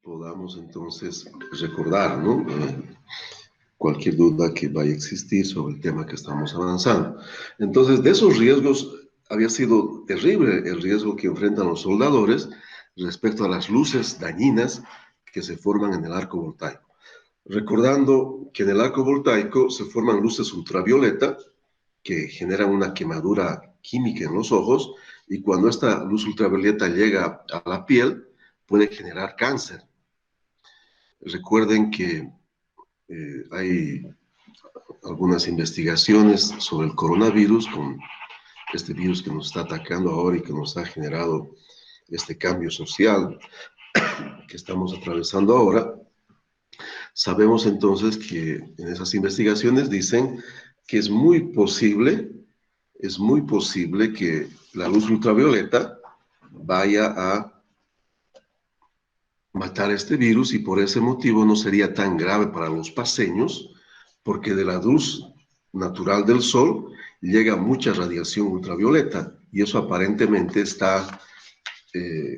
podamos entonces recordar, ¿no? Cualquier duda que vaya a existir sobre el tema que estamos avanzando. Entonces, de esos riesgos, había sido terrible el riesgo que enfrentan los soldadores respecto a las luces dañinas que se forman en el arco voltaico. Recordando que en el arco voltaico se forman luces ultravioleta que generan una quemadura química en los ojos, y cuando esta luz ultravioleta llega a la piel, puede generar cáncer. Recuerden que hay algunas investigaciones sobre el coronavirus, con este virus que nos está atacando ahora y que nos ha generado este cambio social que estamos atravesando ahora. Sabemos entonces que en esas investigaciones dicen que es muy posible que la luz ultravioleta vaya a matar este virus, y por ese motivo no sería tan grave para los paseños, porque de la luz natural del sol llega mucha radiación ultravioleta, y eso aparentemente está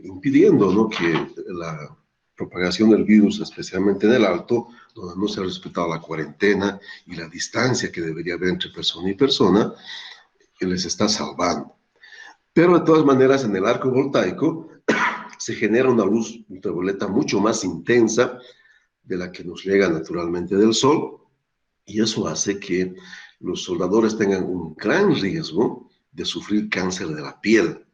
impidiendo, ¿no?, que la propagación del virus, especialmente en el alto, donde no se ha respetado la cuarentena y la distancia que debería haber entre persona y persona, que les está salvando. Pero de todas maneras, en el arco voltaico se genera una luz ultravioleta mucho más intensa de la que nos llega naturalmente del sol, y eso hace que los soldadores tengan un gran riesgo de sufrir cáncer de la piel.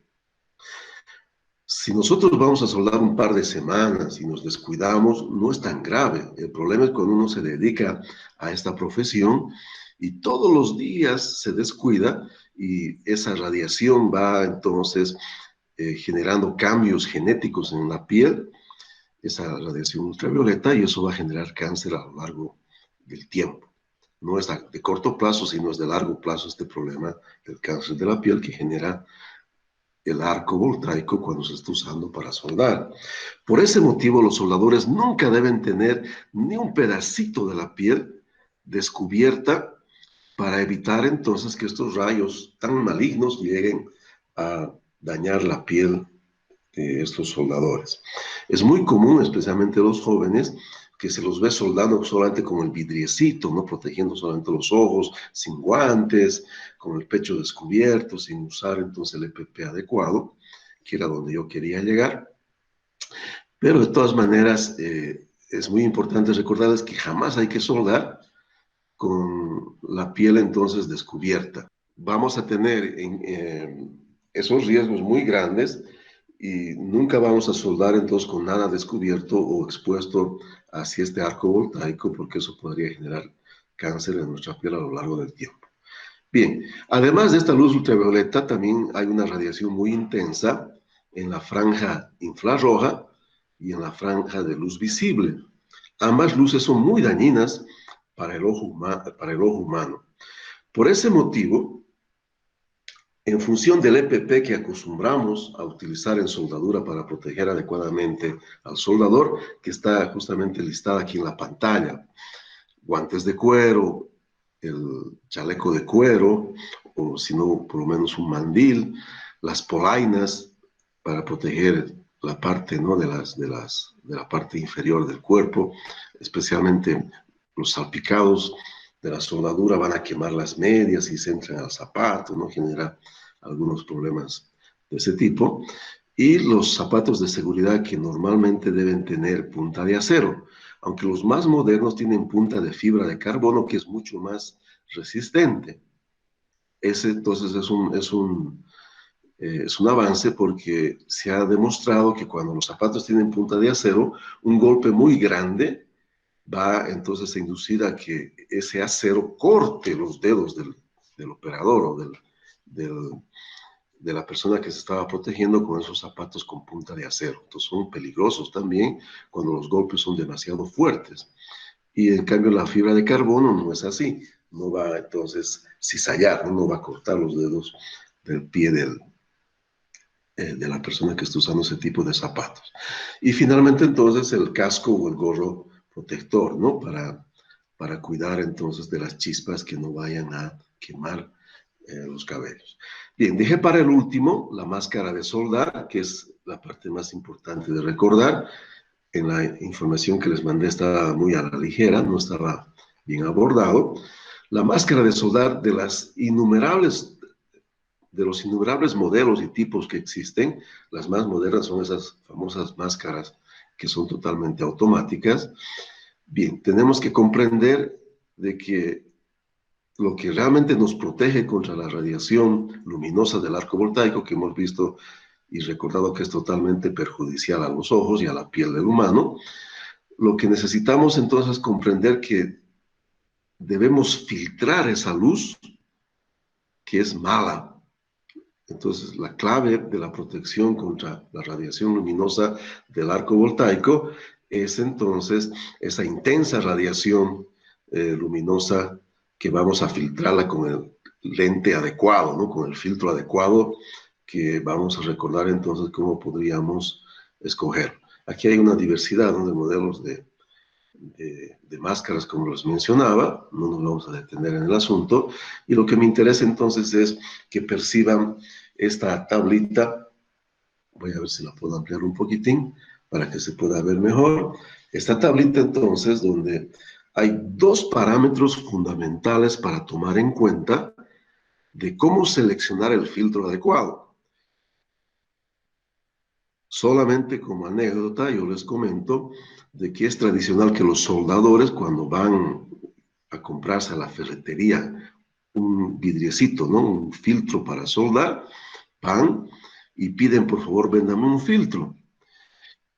Si nosotros vamos a soldar un par de semanas y nos descuidamos, no es tan grave. El problema es cuando uno se dedica a esta profesión y todos los días se descuida, y esa radiación va entonces generando cambios genéticos en la piel, esa radiación ultravioleta, y eso va a generar cáncer a lo largo del tiempo. No es de corto plazo, sino es de largo plazo este problema del cáncer de la piel que genera el arco voltaico cuando se está usando para soldar. Por ese motivo, los soldadores nunca deben tener ni un pedacito de la piel descubierta, para evitar entonces que estos rayos tan malignos lleguen a dañar la piel de estos soldadores. Es muy común, especialmente los jóvenes, que se los ve soldando solamente con el vidriecito, ¿no?, protegiendo solamente los ojos, sin guantes, con el pecho descubierto, sin usar entonces el EPP adecuado, que era donde yo quería llegar. Pero de todas maneras, es muy importante recordarles que jamás hay que soldar con la piel entonces descubierta. Vamos a tener esos riesgos muy grandes, y nunca vamos a soldar entonces con nada descubierto o expuesto hacia este arco voltaico, porque eso podría generar cáncer en nuestra piel a lo largo del tiempo. Bien, además de esta luz ultravioleta, también hay una radiación muy intensa en la franja infrarroja y en la franja de luz visible. Ambas luces son muy dañinas para el ojo humano. Por ese motivo, en función del EPP que acostumbramos a utilizar en soldadura para proteger adecuadamente al soldador, que está justamente listada aquí en la pantalla: guantes de cuero, el chaleco de cuero, o si no, por lo menos un mandil, las polainas para proteger la parte, ¿no?, de la parte inferior del cuerpo, especialmente los salpicados de la soldadura van a quemar las medias y se entran al zapato, ¿no?, genera algunos problemas de ese tipo. Y los zapatos de seguridad, que normalmente deben tener punta de acero, aunque los más modernos tienen punta de fibra de carbono, que es mucho más resistente. Ese entonces es un avance, porque se ha demostrado que cuando los zapatos tienen punta de acero, un golpe muy grande va entonces a inducir a que ese acero corte los dedos del operador o de la persona que se estaba protegiendo con esos zapatos con punta de acero. Entonces son peligrosos también cuando los golpes son demasiado fuertes. Y en cambio la fibra de carbono no es así, no va entonces cizallar, no va a cortar los dedos del pie de la persona que está usando ese tipo de zapatos. Y finalmente entonces el casco o el gorro protector, ¿no?, para cuidar entonces de las chispas que no vayan a quemar los cabellos. Bien, dejé para el último la máscara de soldar, que es la parte más importante de recordar. en la información que les mandé estaba muy a la ligera, no estaba bien abordado. La máscara de soldar de los innumerables modelos y tipos que existen, las más modernas son esas famosas máscaras que son totalmente automáticas. Bien, tenemos que comprender de que lo que realmente nos protege contra la radiación luminosa del arco voltaico, que hemos visto y recordado que es totalmente perjudicial a los ojos y a la piel del humano, lo que necesitamos entonces es comprender que debemos filtrar esa luz que es mala. Entonces, la clave de la protección contra la radiación luminosa del arco voltaico es entonces esa intensa radiación luminosa que vamos a filtrarla con el lente adecuado, ¿no? Con el filtro adecuado, que vamos a recordar entonces cómo podríamos escoger. Aquí hay una diversidad, ¿no?, de modelos de máscaras, como los mencionaba. No nos vamos a detener en el asunto, y lo que me interesa entonces es que perciban esta tablita. Voy a ver si la puedo ampliar un poquitín para que se pueda ver mejor. Esta tablita entonces, donde hay dos parámetros fundamentales para tomar en cuenta de cómo seleccionar el filtro adecuado. Solamente como anécdota, yo les comento de que es tradicional que los soldadores, cuando van a comprarse a la ferretería un vidriecito, ¿no?, un filtro para soldar, van y piden, por favor, véndame un filtro.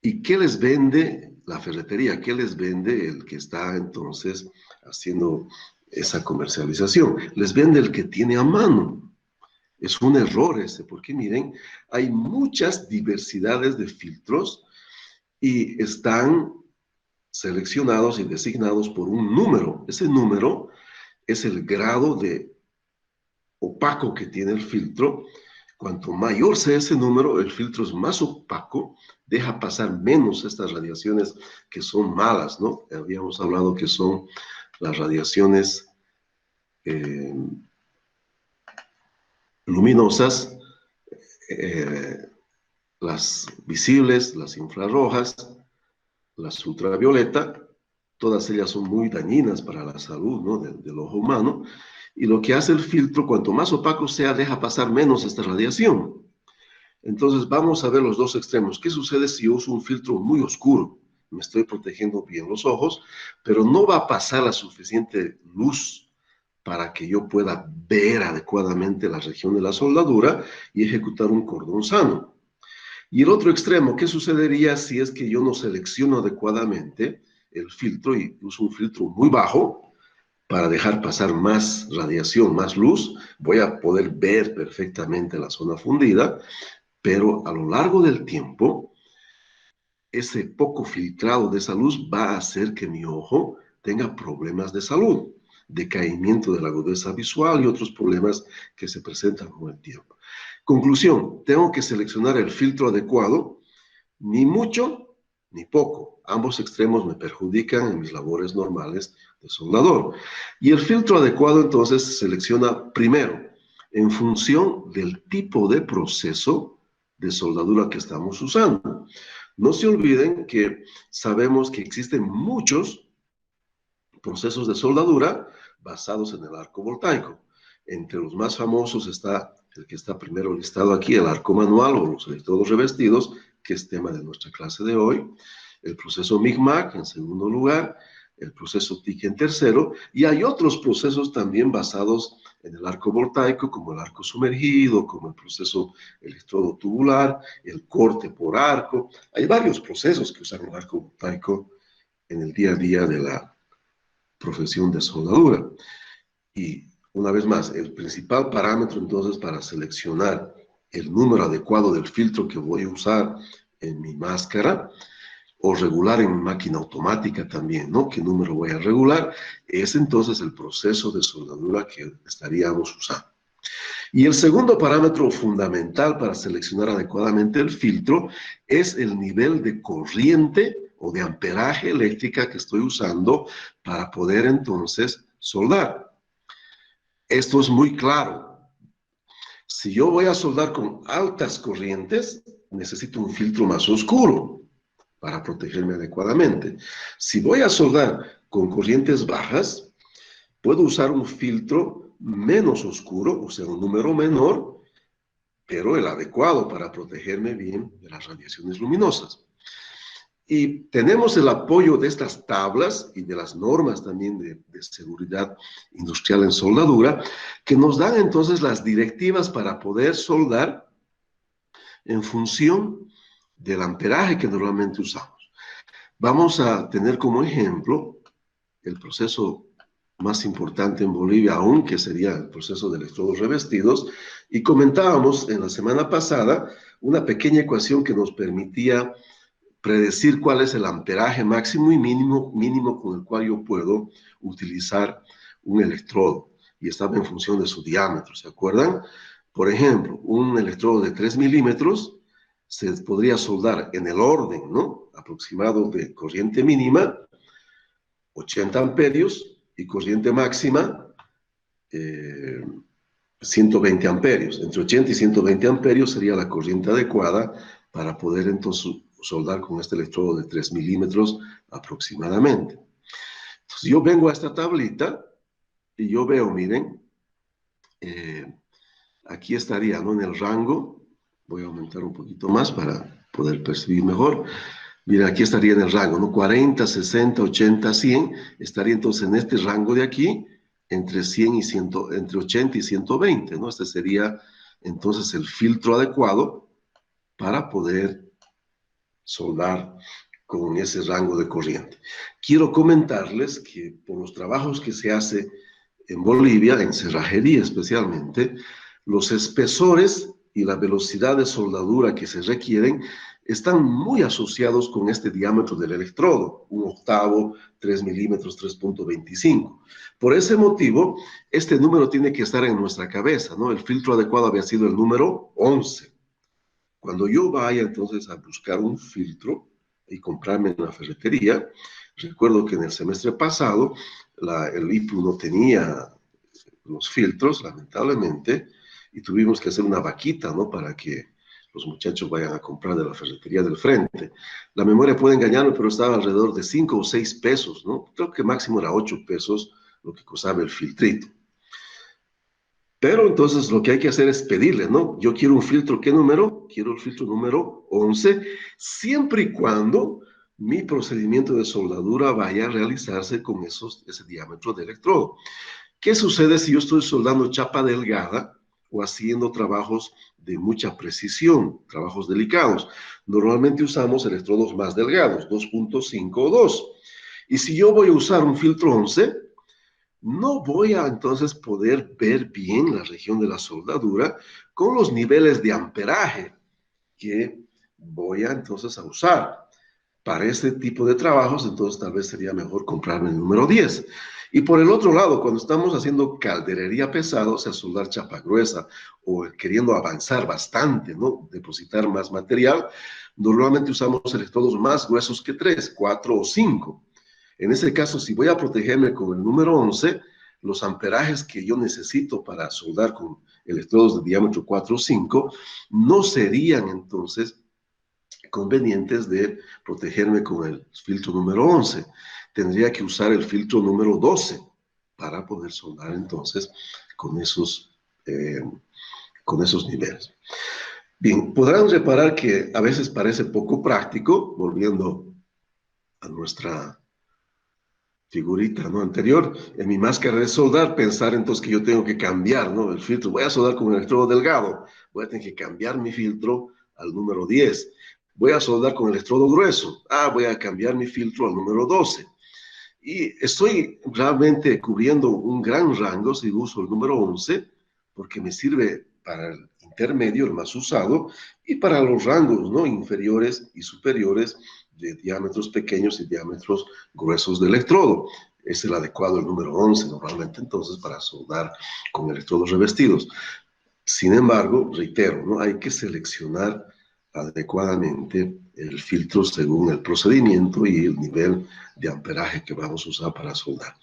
¿Y qué les vende la ferretería? ¿Qué les vende el que está entonces haciendo esa comercialización? Les vende el que tiene a mano. Es un error ese, porque miren, hay muchas diversidades de filtros y están seleccionados y designados por un número. Ese número es el grado de opaco que tiene el filtro. Cuanto mayor sea ese número, el filtro es más opaco, deja pasar menos estas radiaciones que son malas, ¿no? Habíamos hablado que son las radiaciones luminosas, las visibles, las infrarrojas, las ultravioleta. Todas ellas son muy dañinas para la salud, ¿no?, del ojo humano. Y lo que hace el filtro, cuanto más opaco sea, deja pasar menos esta radiación. Entonces vamos a ver los dos extremos. ¿Qué sucede si yo uso un filtro muy oscuro? Me estoy protegiendo bien los ojos, pero no va a pasar la suficiente luz para que yo pueda ver adecuadamente la región de la soldadura y ejecutar un cordón sano. Y el otro extremo, ¿qué sucedería si es que yo no selecciono adecuadamente el filtro y uso un filtro muy bajo para dejar pasar más radiación, más luz? Voy a poder ver perfectamente la zona fundida, pero a lo largo del tiempo, ese poco filtrado de esa luz va a hacer que mi ojo tenga problemas de salud, decaimiento de la agudeza visual y otros problemas que se presentan con el tiempo. Conclusión, tengo que seleccionar el filtro adecuado, ni mucho ni poco. Ambos extremos me perjudican en mis labores normales de soldador. Y el filtro adecuado entonces se selecciona primero en función del tipo de proceso de soldadura que estamos usando. No se olviden que sabemos que existen muchos procesos de soldadura basados en el arco voltaico. Entre los más famosos está el que está primero listado aquí, el arco manual o los electrodos revestidos, que es tema de nuestra clase de hoy, el proceso MIG-MAC en segundo lugar, el proceso TIC en tercero, y hay otros procesos también basados en el arco voltaico, como el arco sumergido, como el proceso electrodo tubular, el corte por arco. Hay varios procesos que usan el arco voltaico en el día a día de la profesión de soldadura. Y una vez más, el principal parámetro entonces para seleccionar el número adecuado del filtro que voy a usar en mi máscara, o regular en máquina automática también, ¿no?, qué número voy a regular, es entonces el proceso de soldadura que estaríamos usando. Y el segundo parámetro fundamental para seleccionar adecuadamente el filtro es el nivel de corriente o de amperaje eléctrica que estoy usando para poder entonces soldar. Esto es muy claro. Si yo voy a soldar con altas corrientes, necesito un filtro más oscuro. para protegerme adecuadamente. Si voy a soldar con corrientes bajas, puedo usar un filtro menos oscuro, o sea, un número menor, pero el adecuado para protegerme bien de las radiaciones luminosas. Y tenemos el apoyo de estas tablas y de las normas también de seguridad industrial en soldadura, que nos dan entonces las directivas para poder soldar en función del amperaje que normalmente usamos. Vamos a tener como ejemplo el proceso más importante en Bolivia aún, que sería el proceso de electrodos revestidos, y comentábamos en la semana pasada una pequeña ecuación que nos permitía predecir cuál es el amperaje máximo y mínimo con el cual yo puedo utilizar un electrodo, y estaba en función de su diámetro, ¿se acuerdan? Por ejemplo, un electrodo de 3 milímetros se podría soldar en el orden, ¿no?, aproximado de corriente mínima, 80 amperios, y corriente máxima, 120 amperios. Entre 80 y 120 amperios sería la corriente adecuada para poder entonces soldar con este electrodo de 3 milímetros aproximadamente. Entonces yo vengo a esta tablita y yo veo, miren, aquí estaría, ¿no?, en el rango. Voy a aumentar un poquito más para poder percibir mejor. Mira, aquí estaría en el rango, ¿no? 40, 60, 80, 100. Estaría entonces en este rango de aquí, entre 100 y 100, entre 80 y 120, ¿no? Este sería entonces el filtro adecuado para poder soldar con ese rango de corriente. Quiero comentarles que por los trabajos que se hace en Bolivia, en cerrajería especialmente, los espesores y la velocidad de soldadura que se requieren están muy asociados con este diámetro del electrodo, 1/8, 3 milímetros, 3.25. Por ese motivo, este número tiene que estar en nuestra cabeza, ¿no? El filtro adecuado había sido el número 11. Cuando yo vaya entonces a buscar un filtro y comprarme en la ferretería, recuerdo que en el semestre pasado el IPU no tenía los filtros, lamentablemente, y tuvimos que hacer una vaquita, ¿no?, para que los muchachos vayan a comprar de la ferretería del frente. La memoria puede engañarme, pero estaba alrededor de 5 o 6 pesos, ¿no? Creo que máximo era 8 pesos lo que costaba el filtrito. Pero entonces lo que hay que hacer es pedirle, ¿no? Yo quiero un filtro, ¿qué número? Quiero el filtro número 11, siempre y cuando mi procedimiento de soldadura vaya a realizarse con ese diámetro de electrodo. ¿Qué sucede si yo estoy soldando chapa delgada o haciendo trabajos de mucha precisión, trabajos delicados? Normalmente usamos electrodos más delgados, 2.5 o 2. Y si yo voy a usar un filtro 11, no voy a entonces poder ver bien la región de la soldadura con los niveles de amperaje que voy a entonces a usar. Para este tipo de trabajos, entonces tal vez sería mejor comprarme el número 10. Y por el otro lado, cuando estamos haciendo calderería pesada, o sea, soldar chapa gruesa, o queriendo avanzar bastante, ¿no?, depositar más material, normalmente usamos electrodos más gruesos que 3, 4 o 5. En ese caso, si voy a protegerme con el número 11, los amperajes que yo necesito para soldar con electrodos de diámetro 4 o 5 no serían entonces convenientes de protegerme con el filtro número 11. Tendría que usar el filtro número 12 para poder soldar entonces con esos niveles. Bien, podrán reparar que a veces parece poco práctico, volviendo a nuestra figurita, ¿no?, anterior, en mi máscara de soldar, pensar entonces que yo tengo que cambiar, ¿no?, el filtro. Voy a soldar con un electrodo delgado, voy a tener que cambiar mi filtro al número 10. Voy a soldar con electrodo grueso, voy a cambiar mi filtro al número 12. Y estoy realmente cubriendo un gran rango si uso el número 11, porque me sirve para el intermedio, el más usado, y para los rangos, ¿no?, inferiores y superiores de diámetros pequeños y diámetros gruesos de electrodo. Es el adecuado, el número 11, normalmente entonces para soldar con electrodos revestidos. Sin embargo, reitero, ¿no?, hay que seleccionar adecuadamente el filtro según el procedimiento y el nivel de amperaje que vamos a usar para soldar.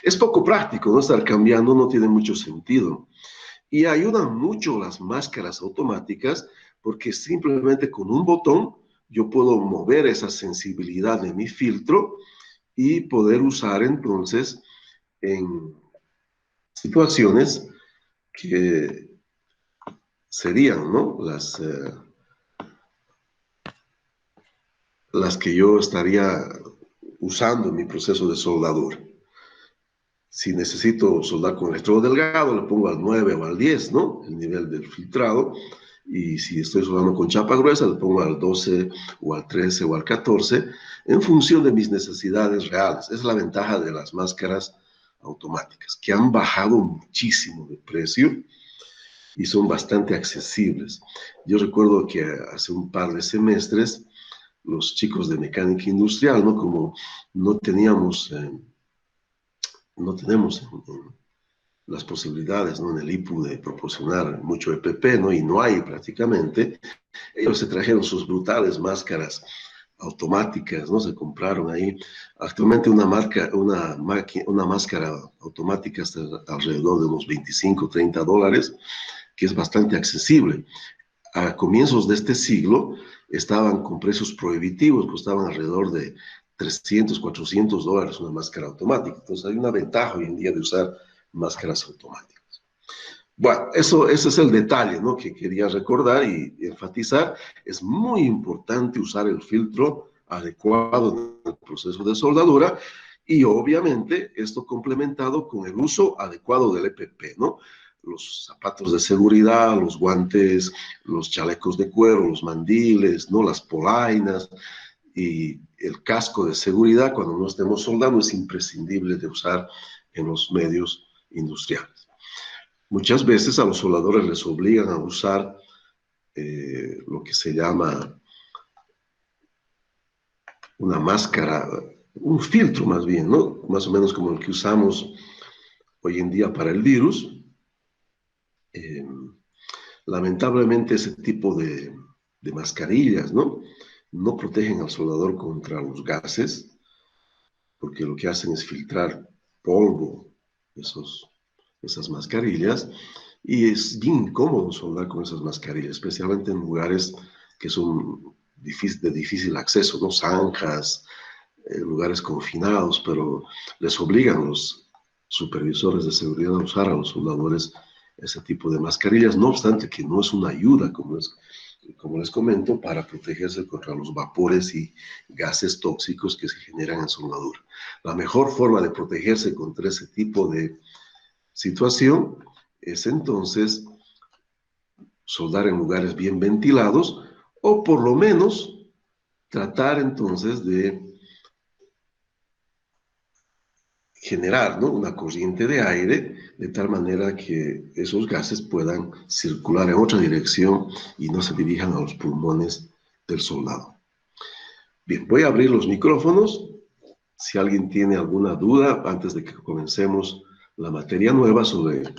Es poco práctico, ¿no?, estar cambiando, no tiene mucho sentido. Y ayudan mucho las máscaras automáticas porque simplemente con un botón yo puedo mover esa sensibilidad de mi filtro y poder usar entonces en situaciones que serían, ¿no?, las que yo estaría usando en mi proceso de soldadura. Si necesito soldar con electrodo delgado, le pongo al 9 o al 10, ¿no?, el nivel del filtrado. Y si estoy soldando con chapa gruesa, le pongo al 12 o al 13 o al 14, en función de mis necesidades reales. Es la ventaja de las máscaras automáticas, que han bajado muchísimo de precio y son bastante accesibles. Yo recuerdo que hace un par de semestres, los chicos de mecánica industrial, ¿no?, como no teníamos, no tenemos las posibilidades, ¿no?, en el IPU de proporcionar mucho EPP, ¿no?, y no hay prácticamente, ellos se trajeron sus brutales máscaras automáticas, ¿no? Se compraron ahí. Actualmente una máscara automática está alrededor de unos 25, 30 dólares, que es bastante accesible. A comienzos de este siglo estaban con precios prohibitivos, costaban alrededor de 300, 400 dólares una máscara automática. Entonces hay una ventaja hoy en día de usar máscaras automáticas. Bueno, ese es el detalle, ¿no?, que quería recordar y enfatizar. Es muy importante usar el filtro adecuado en el proceso de soldadura y obviamente esto complementado con el uso adecuado del EPP, ¿no? Los zapatos de seguridad, los guantes, los chalecos de cuero, los mandiles, ¿no?, las polainas y el casco de seguridad cuando no estemos soldando es imprescindible de usar en los medios industriales. Muchas veces a los soldadores les obligan a usar lo que se llama una máscara, un filtro más bien, ¿no?, más o menos como el que usamos hoy en día para el virus. Lamentablemente ese tipo de mascarillas, ¿no?, no protegen al soldador contra los gases, porque lo que hacen es filtrar polvo, esas mascarillas, y es bien incómodo soldar con esas mascarillas, especialmente en lugares que son de difícil acceso, ¿no?, zanjas, lugares confinados, pero les obligan los supervisores de seguridad a usar a los soldadores ese tipo de mascarillas, no obstante que no es una ayuda, como les comento, para protegerse contra los vapores y gases tóxicos que se generan en soldadura. La mejor forma de protegerse contra ese tipo de situación es entonces soldar en lugares bien ventilados o por lo menos tratar entonces de generar, ¿no?, una corriente de aire de tal manera que esos gases puedan circular en otra dirección y no se dirijan a los pulmones del soldado. Bien, voy a abrir los micrófonos. Si alguien tiene alguna duda antes de que comencemos la materia nueva sobre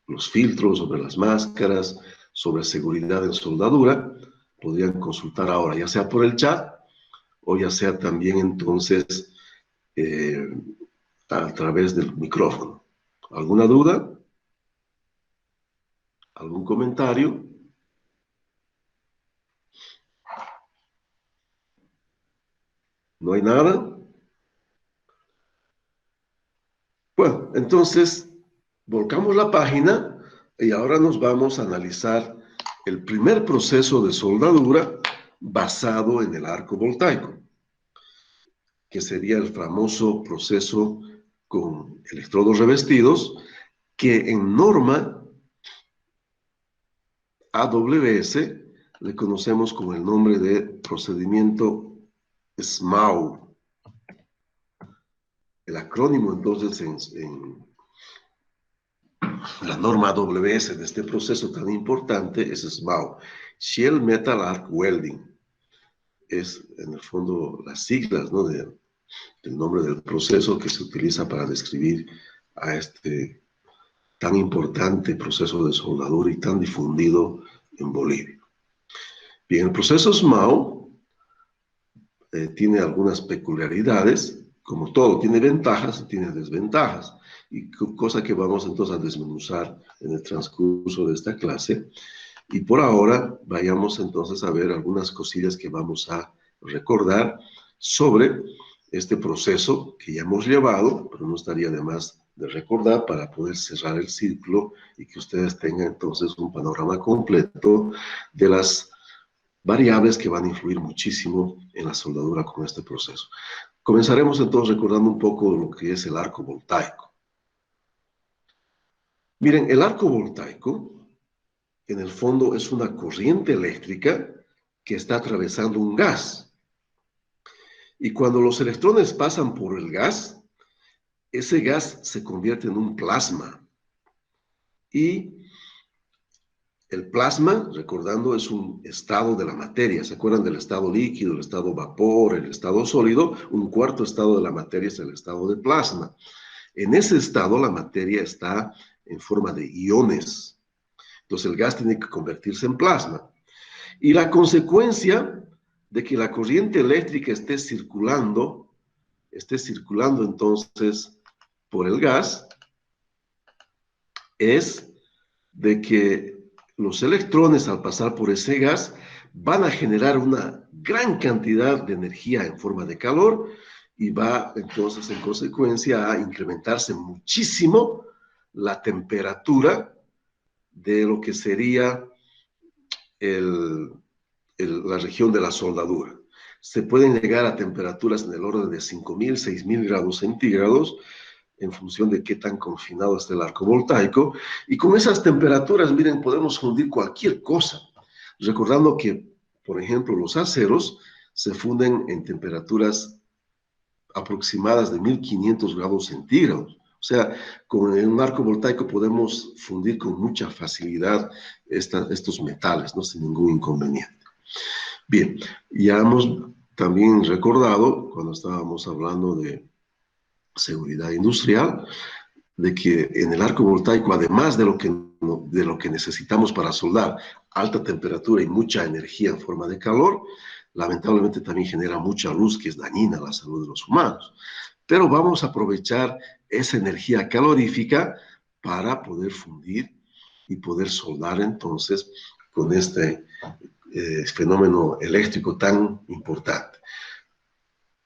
los filtros, sobre las máscaras, sobre seguridad en soldadura, podrían consultar ahora, ya sea por el chat o ya sea también entonces a través del micrófono. ¿Alguna duda? ¿Algún comentario? ¿No hay nada? Bueno, entonces volcamos la página y ahora nos vamos a analizar el primer proceso de soldadura basado en el arco voltaico, que sería el famoso proceso con electrodos revestidos, que en norma AWS le conocemos con el nombre de procedimiento SMAU. El acrónimo entonces en la norma AWS de este proceso tan importante es SMAU, Shell Metal Arc Welding. Es en el fondo las siglas, ¿no?, del nombre del proceso que se utiliza para describir a este tan importante proceso de soldadura y tan difundido en Bolivia. Bien, el proceso SMAU tiene algunas peculiaridades, como todo, tiene ventajas y tiene desventajas, y cosa que vamos entonces a desmenuzar en el transcurso de esta clase. Y por ahora vayamos entonces a ver algunas cosillas que vamos a recordar sobre este proceso que ya hemos llevado, pero no estaría de más de recordar para poder cerrar el círculo y que ustedes tengan entonces un panorama completo de las variables que van a influir muchísimo en la soldadura con este proceso. Comenzaremos entonces recordando un poco lo que es el arco voltaico. Miren, el arco voltaico en el fondo es una corriente eléctrica que está atravesando un gas. Y cuando los electrones pasan por el gas, ese gas se convierte en un plasma. Y el plasma, recordando, es un estado de la materia. ¿Se acuerdan del estado líquido, el estado vapor, el estado sólido? Un cuarto estado de la materia es el estado de plasma. En ese estado, la materia está en forma de iones. Entonces, el gas tiene que convertirse en plasma. Y la consecuencia de que la corriente eléctrica esté circulando entonces por el gas, es de que los electrones al pasar por ese gas van a generar una gran cantidad de energía en forma de calor y va entonces en consecuencia a incrementarse muchísimo la temperatura de lo que sería la región de la soldadura. Se pueden llegar a temperaturas en el orden de 5.000, 6.000 grados centígrados, en función de qué tan confinado está el arco voltaico. Y con esas temperaturas, miren, podemos fundir cualquier cosa. Recordando que, por ejemplo, los aceros se funden en temperaturas aproximadas de 1.500 grados centígrados. O sea, con un arco voltaico podemos fundir con mucha facilidad estos metales, ¿no? Sin ningún inconveniente. Bien, ya hemos también recordado, cuando estábamos hablando de seguridad industrial, de que en el arco voltaico, además de lo que necesitamos para soldar, alta temperatura y mucha energía en forma de calor, lamentablemente también genera mucha luz que es dañina a la salud de los humanos. Pero vamos a aprovechar esa energía calorífica para poder fundir y poder soldar entonces con este fenómeno eléctrico tan importante.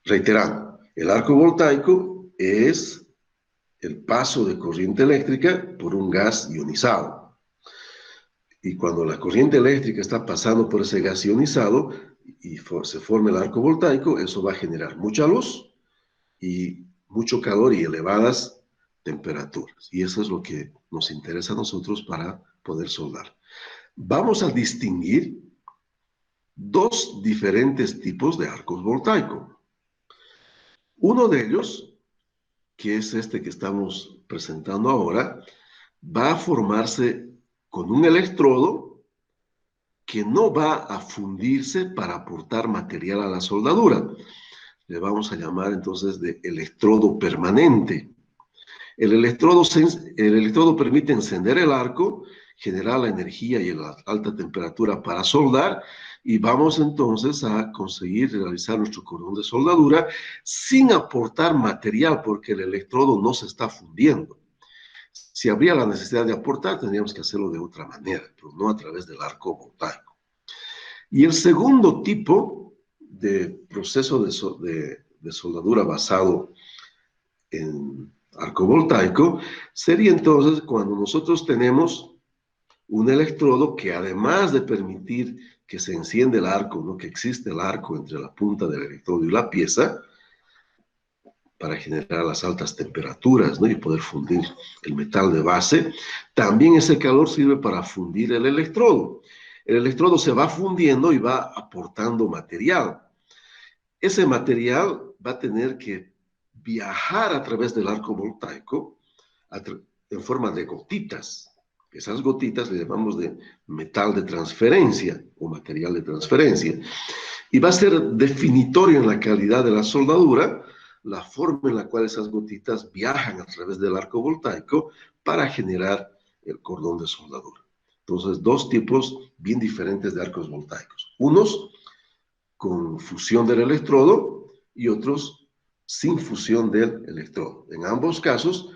Reiterando, el arco voltaico es el paso de corriente eléctrica por un gas ionizado. Y cuando la corriente eléctrica está pasando por ese gas ionizado y se forma el arco voltaico, eso va a generar mucha luz y mucho calor y elevadas temperaturas. Y eso es lo que nos interesa a nosotros para poder soldar. Vamos a distinguir dos diferentes tipos de arcos voltaicos. Uno de ellos, que es este que estamos presentando ahora, va a formarse con un electrodo que no va a fundirse para aportar material a la soldadura. Le vamos a llamar entonces de electrodo permanente. El electrodo permite encender el arco, generar la energía y la alta temperatura para soldar, y vamos entonces a conseguir realizar nuestro cordón de soldadura sin aportar material, porque el electrodo no se está fundiendo. Si habría la necesidad de aportar, tendríamos que hacerlo de otra manera, pero no a través del arco voltaico. Y el segundo tipo de proceso de soldadura basado en arco voltaico sería entonces cuando nosotros tenemos un electrodo que, además de permitir que se encienda el arco, ¿no? Que existe el arco entre la punta del electrodo y la pieza, para generar las altas temperaturas, ¿no? Y poder fundir el metal de base. También ese calor sirve para fundir el electrodo. El electrodo se va fundiendo y va aportando material. Ese material va a tener que viajar a través del arco voltaico en forma de gotitas. Esas gotitas le llamamos de metal de transferencia o material de transferencia. Y va a ser definitorio en la calidad de la soldadura la forma en la cual esas gotitas viajan a través del arco voltaico para generar el cordón de soldadura. Entonces, dos tipos bien diferentes de arcos voltaicos. Unos con fusión del electrodo y otros sin fusión del electrodo. En ambos casos,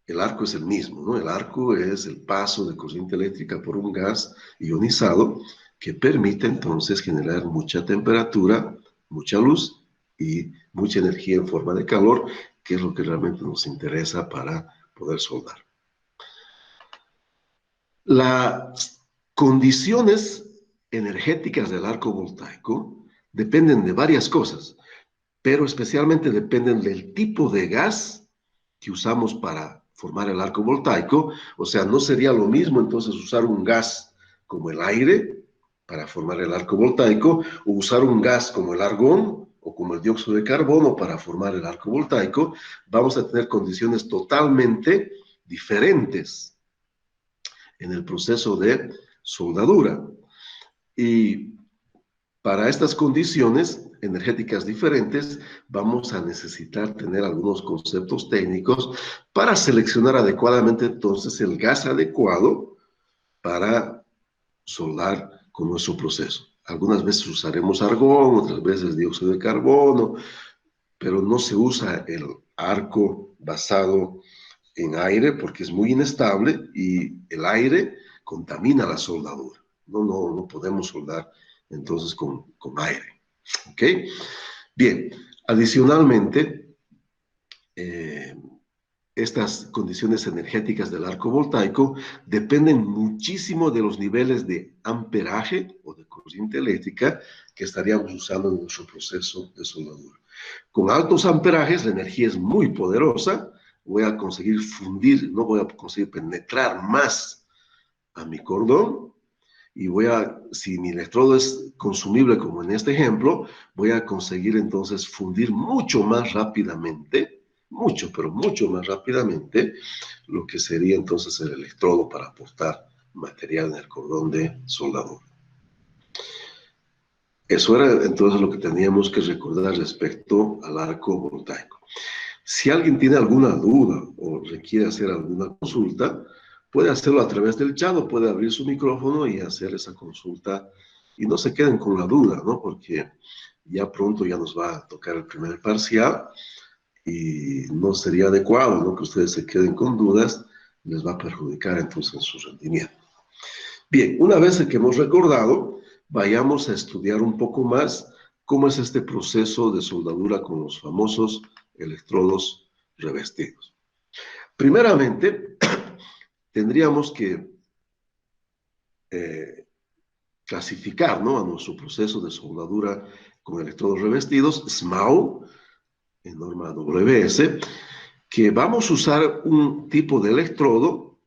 el arco es el mismo, ¿no? El arco es el paso de corriente eléctrica por un gas ionizado que permite entonces generar mucha temperatura, mucha luz y mucha energía en forma de calor, que es lo que realmente nos interesa para poder soldar. Las condiciones energéticas del arco voltaico dependen de varias cosas, pero especialmente dependen del tipo de gas que usamos para formar el arco voltaico. O sea, no sería lo mismo entonces usar un gas como el aire para formar el arco voltaico, o usar un gas como el argón o como el dióxido de carbono para formar el arco voltaico. Vamos a tener condiciones totalmente diferentes en el proceso de soldadura. Y para estas condiciones energéticas diferentes, vamos a necesitar tener algunos conceptos técnicos para seleccionar adecuadamente entonces el gas adecuado para soldar con nuestro proceso. Algunas veces usaremos argón, otras veces dióxido de carbono, pero no se usa el arco basado en aire porque es muy inestable y el aire contamina la soldadura. No podemos soldar entonces con aire. ¿Ok? Bien, adicionalmente, estas condiciones energéticas del arco voltaico dependen muchísimo de los niveles de amperaje o de corriente eléctrica que estaríamos usando en nuestro proceso de soldadura. Con altos amperajes la energía es muy poderosa, voy a conseguir fundir, no voy a conseguir penetrar más a mi cordón, y si mi electrodo es consumible como en este ejemplo, voy a conseguir entonces fundir mucho más rápidamente, mucho, pero mucho más rápidamente, lo que sería entonces el electrodo para aportar material en el cordón de soldadura. Eso era entonces lo que teníamos que recordar respecto al arco voltaico. Si alguien tiene alguna duda o requiere hacer alguna consulta, puede hacerlo a través del chat o puede abrir su micrófono y hacer esa consulta. Y no se queden con la duda, ¿no? Porque ya pronto ya nos va a tocar el primer parcial y no sería adecuado, ¿no? Que ustedes se queden con dudas, les va a perjudicar entonces su rendimiento. Bien, una vez que hemos recordado, vayamos a estudiar un poco más cómo es este proceso de soldadura con los famosos electrodos revestidos. Primeramente, tendríamos que clasificar, ¿no?, a nuestro proceso de soldadura con electrodos revestidos, SMAU, en norma WS, que vamos a usar un tipo de electrodo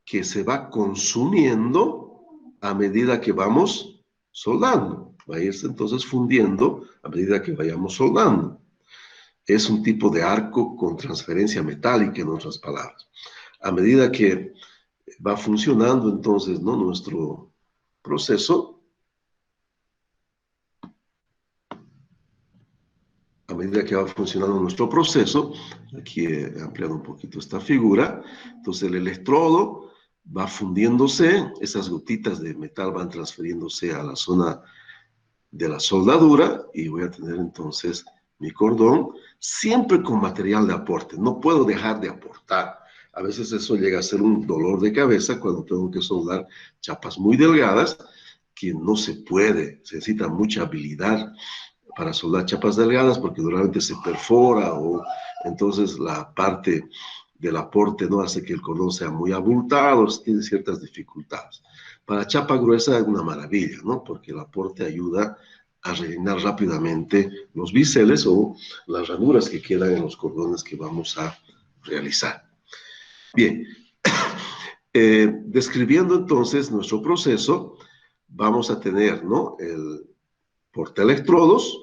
que se va consumiendo a medida que vamos soldando. Va a irse entonces fundiendo a medida que vayamos soldando. Es un tipo de arco con transferencia metálica, en otras palabras. A medida que va funcionando entonces, ¿no?, nuestro proceso, a medida que va funcionando nuestro proceso, aquí he ampliado un poquito esta figura, entonces el electrodo va fundiéndose, esas gotitas de metal van transfiriéndose a la zona de la soldadura y voy a tener entonces mi cordón, siempre con material de aporte. No puedo dejar de aportar. A veces eso llega a ser un dolor de cabeza cuando tengo que soldar chapas muy delgadas, que no se puede, se necesita mucha habilidad para soldar chapas delgadas porque normalmente se perfora o entonces la parte del aporte no hace que el cordón sea muy abultado, tiene ciertas dificultades. Para chapa gruesa es una maravilla, ¿no? Porque el aporte ayuda a rellenar rápidamente los biseles o las ranuras que quedan en los cordones que vamos a realizar. Bien, describiendo entonces nuestro proceso, vamos a tener, ¿no?, el portaelectrodos,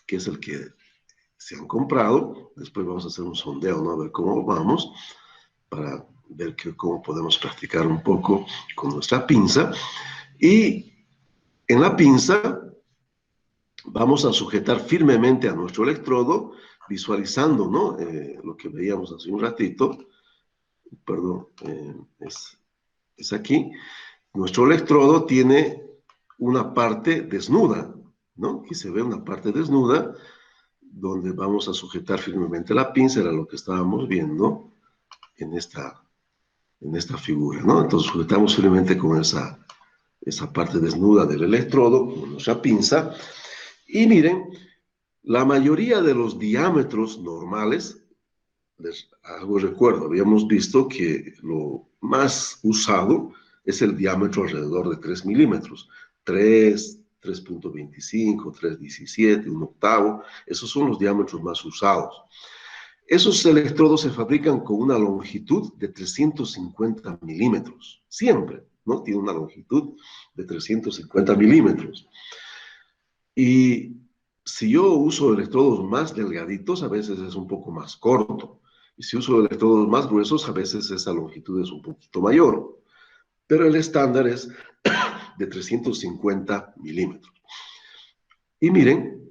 que es el que se han comprado. Después vamos a hacer un sondeo, ¿no?, a ver cómo vamos, para ver cómo podemos practicar un poco con nuestra pinza. Y en la pinza vamos a sujetar firmemente a nuestro electrodo, visualizando, ¿no?, lo que veíamos hace un ratito. Perdón, es aquí. Nuestro electrodo tiene una parte desnuda, ¿no? Aquí se ve una parte desnuda donde vamos a sujetar firmemente la pinza, era lo que estábamos viendo en esta figura, ¿no? Entonces sujetamos firmemente con esa parte desnuda del electrodo, con nuestra pinza, y miren, la mayoría de los diámetros normales, les hago recuerdo, habíamos visto que lo más usado es el diámetro alrededor de 3 milímetros, 3, 3.25, 3.17, un octavo, esos son los diámetros más usados. Esos electrodos se fabrican con una longitud de 350 milímetros, siempre, ¿no? Tiene una longitud de 350 milímetros. Y si yo uso electrodos más delgaditos, a veces es un poco más corto. Y si uso electrodos más gruesos, a veces esa longitud es un poquito mayor. Pero el estándar es de 350 milímetros. Y miren,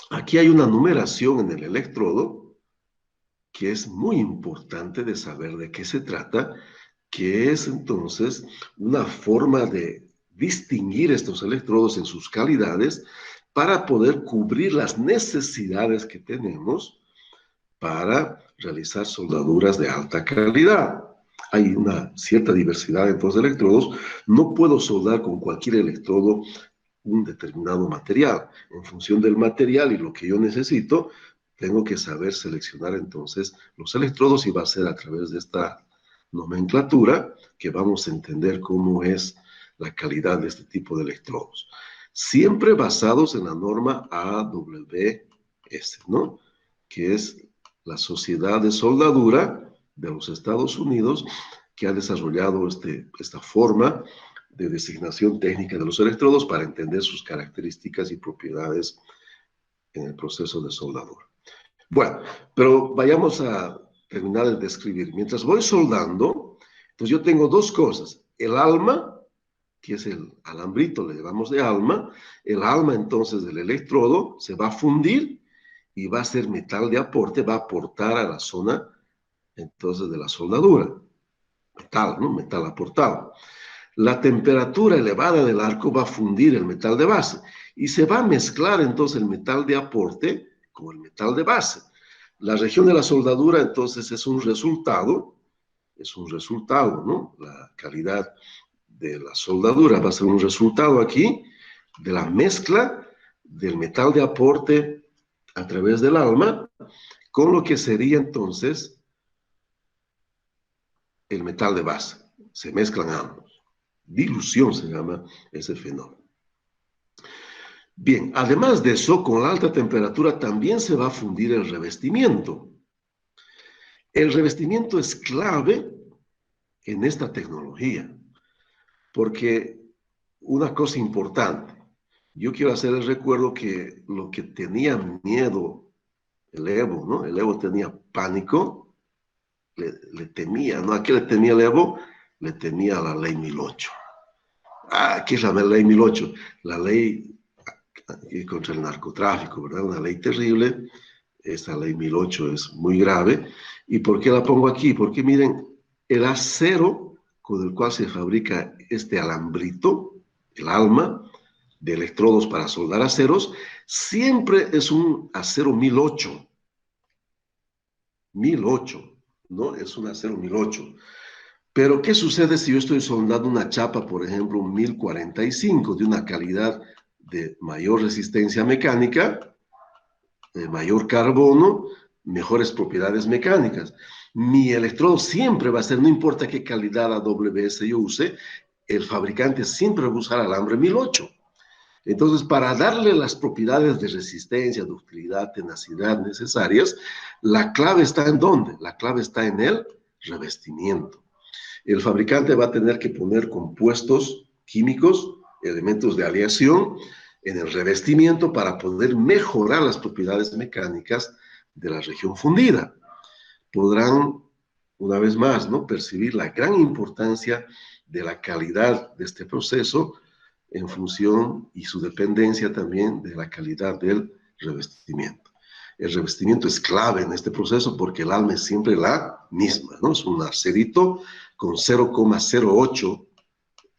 aquí hay una numeración en el electrodo que es muy importante de saber de qué se trata, que es entonces una forma de distinguir estos electrodos en sus calidades para poder cubrir las necesidades que tenemos para realizar soldaduras de alta calidad. Hay una cierta diversidad en los electrodos. No puedo soldar con cualquier electrodo un determinado material. En función del material y lo que yo necesito, tengo que saber seleccionar entonces los electrodos y va a ser a través de esta nomenclatura que vamos a entender cómo es la calidad de este tipo de electrodos. Siempre basados en la norma AWS, ¿no? Que es la Sociedad de Soldadura de los Estados Unidos, que ha desarrollado esta forma de designación técnica de los electrodos para entender sus características y propiedades en el proceso de soldadura. Bueno, pero vayamos a terminar de describir. Mientras voy soldando, entonces yo tengo dos cosas. El alma, que es el alambrito, le llamamos de alma. El alma entonces del electrodo se va a fundir y va a ser metal de aporte, va a aportar a la zona entonces de la soldadura. Metal, ¿no? Metal aportado. La temperatura elevada del arco va a fundir el metal de base y se va a mezclar entonces el metal de aporte con el metal de base. La región de la soldadura entonces es un resultado, ¿no? La calidad de la soldadura va a ser un resultado aquí de la mezcla del metal de aporte a través del alma con lo que sería entonces el metal de base. Se mezclan ambos. Dilución se llama ese fenómeno. Bien, además de eso, con la alta temperatura también se va a fundir el revestimiento. El revestimiento es clave en esta tecnología, porque una cosa importante, yo quiero hacer el recuerdo que lo que tenía miedo el Evo, ¿no? El Evo tenía pánico, le temía, ¿no? ¿A qué le temía el Evo? Le temía a la ley 1008. ¿Qué es la ley 1008? La ley contra el narcotráfico, ¿verdad? Una ley terrible. Esta ley 1008 es muy grave. ¿Y por qué la pongo aquí? Porque miren, el acero con el cual se fabrica este alambrito, el alma de electrodos para soldar aceros, siempre es un acero 1008. 1008, ¿no? Es un acero 1008. Pero, ¿qué sucede si yo estoy soldando una chapa, por ejemplo, un 1045, de una calidad de mayor resistencia mecánica, de mayor carbono, mejores propiedades mecánicas? Mi electrodo siempre va a ser, no importa qué calidad AWS yo use, el fabricante siempre va a usar alambre 1008. Entonces, para darle las propiedades de resistencia, ductilidad, tenacidad necesarias, la clave está ¿en dónde? La clave está en el revestimiento. El fabricante va a tener que poner compuestos químicos, elementos de aleación en el revestimiento para poder mejorar las propiedades mecánicas de la región fundida. Podrán, una vez más, ¿no?, percibir la gran importancia de la calidad de este proceso en función y su dependencia también de la calidad del revestimiento. El revestimiento es clave en este proceso porque el alma es siempre la misma, ¿no? Es un acerito con 0,08,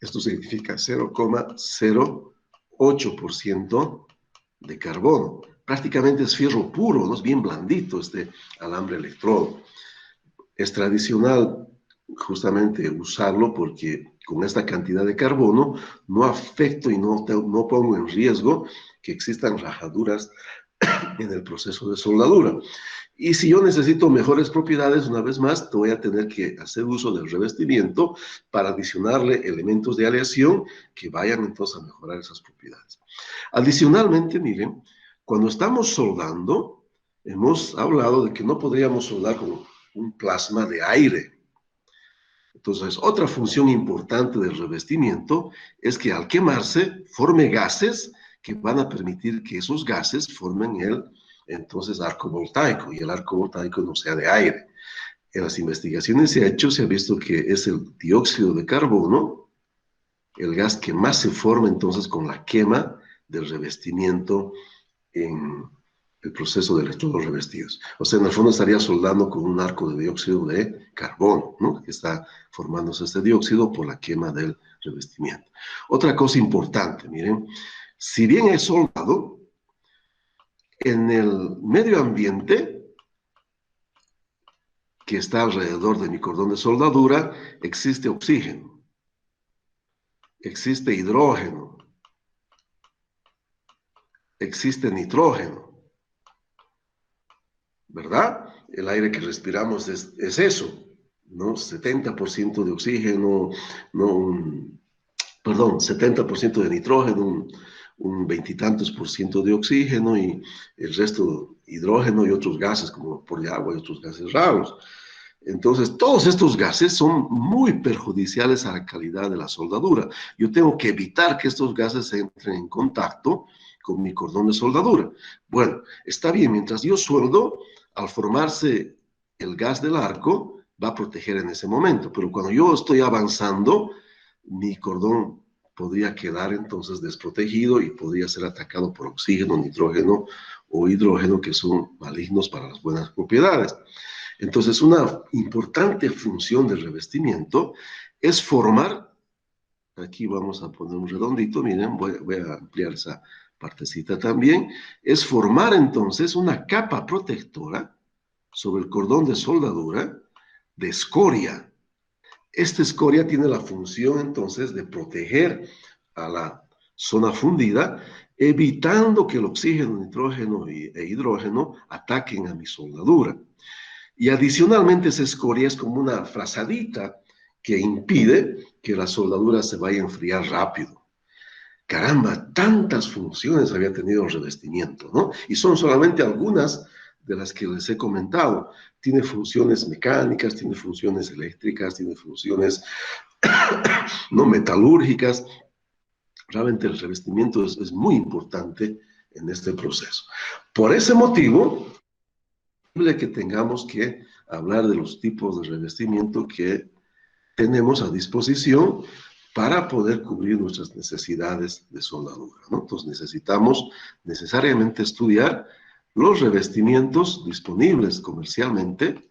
esto significa 0,08% de carbono. Prácticamente es fierro puro, ¿no? Es bien blandito este alambre electrodo. Es tradicional justamente usarlo porque con esta cantidad de carbono no afecto y no pongo en riesgo que existan rajaduras en el proceso de soldadura. Y si yo necesito mejores propiedades, una vez más, te voy a tener que hacer uso del revestimiento para adicionarle elementos de aleación que vayan entonces a mejorar esas propiedades. Adicionalmente, miren, cuando estamos soldando, hemos hablado de que no podríamos soldar con un plasma de aire. Entonces, otra función importante del revestimiento es que al quemarse forme gases que van a permitir que esos gases formen entonces arco voltaico, y el arco voltaico no sea de aire. En las investigaciones se ha visto que es el dióxido de carbono, el gas que más se forma entonces con la quema del revestimiento en el proceso de electrodos revestidos. O sea, en el fondo estaría soldando con un arco de dióxido de carbono, ¿no? Que está formándose este dióxido por la quema del revestimiento. Otra cosa importante, miren, si bien es soldado, en el medio ambiente que está alrededor de mi cordón de soldadura, existe oxígeno, existe hidrógeno, existe nitrógeno, ¿verdad? El aire que respiramos es eso, ¿no? 70% de oxígeno, ¿no? Perdón, 70% de nitrógeno, un veintitantos por ciento de oxígeno y el resto hidrógeno y otros gases como vapor de agua y otros gases raros. Entonces, todos estos gases son muy perjudiciales a la calidad de la soldadura. Yo tengo que evitar que estos gases entren en contacto con mi cordón de soldadura. Bueno, está bien, mientras yo sueldo, al formarse el gas del arco, va a proteger en ese momento, pero cuando yo estoy avanzando, mi cordón podría quedar entonces desprotegido y podría ser atacado por oxígeno, nitrógeno o hidrógeno, que son malignos para las buenas propiedades. Entonces, una importante función del revestimiento es formar, aquí vamos a poner un redondito, miren, voy a ampliar esa partecita también, es formar entonces una capa protectora sobre el cordón de soldadura de escoria. Esta escoria tiene la función entonces de proteger a la zona fundida, evitando que el oxígeno, nitrógeno e hidrógeno ataquen a mi soldadura. Y adicionalmente esa escoria es como una frazadita que impide que la soldadura se vaya a enfriar rápido. Caramba, tantas funciones había tenido el revestimiento, ¿no? Y son solamente algunas de las que les he comentado. Tiene funciones mecánicas, tiene funciones eléctricas, tiene funciones no metalúrgicas. Realmente el revestimiento es muy importante en este proceso. Por ese motivo, que tengamos que hablar de los tipos de revestimiento que tenemos a disposición para poder cubrir nuestras necesidades de soldadura, ¿no? Entonces necesitamos necesariamente estudiar los revestimientos disponibles comercialmente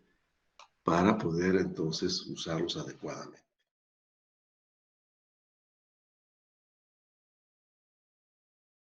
para poder entonces usarlos adecuadamente.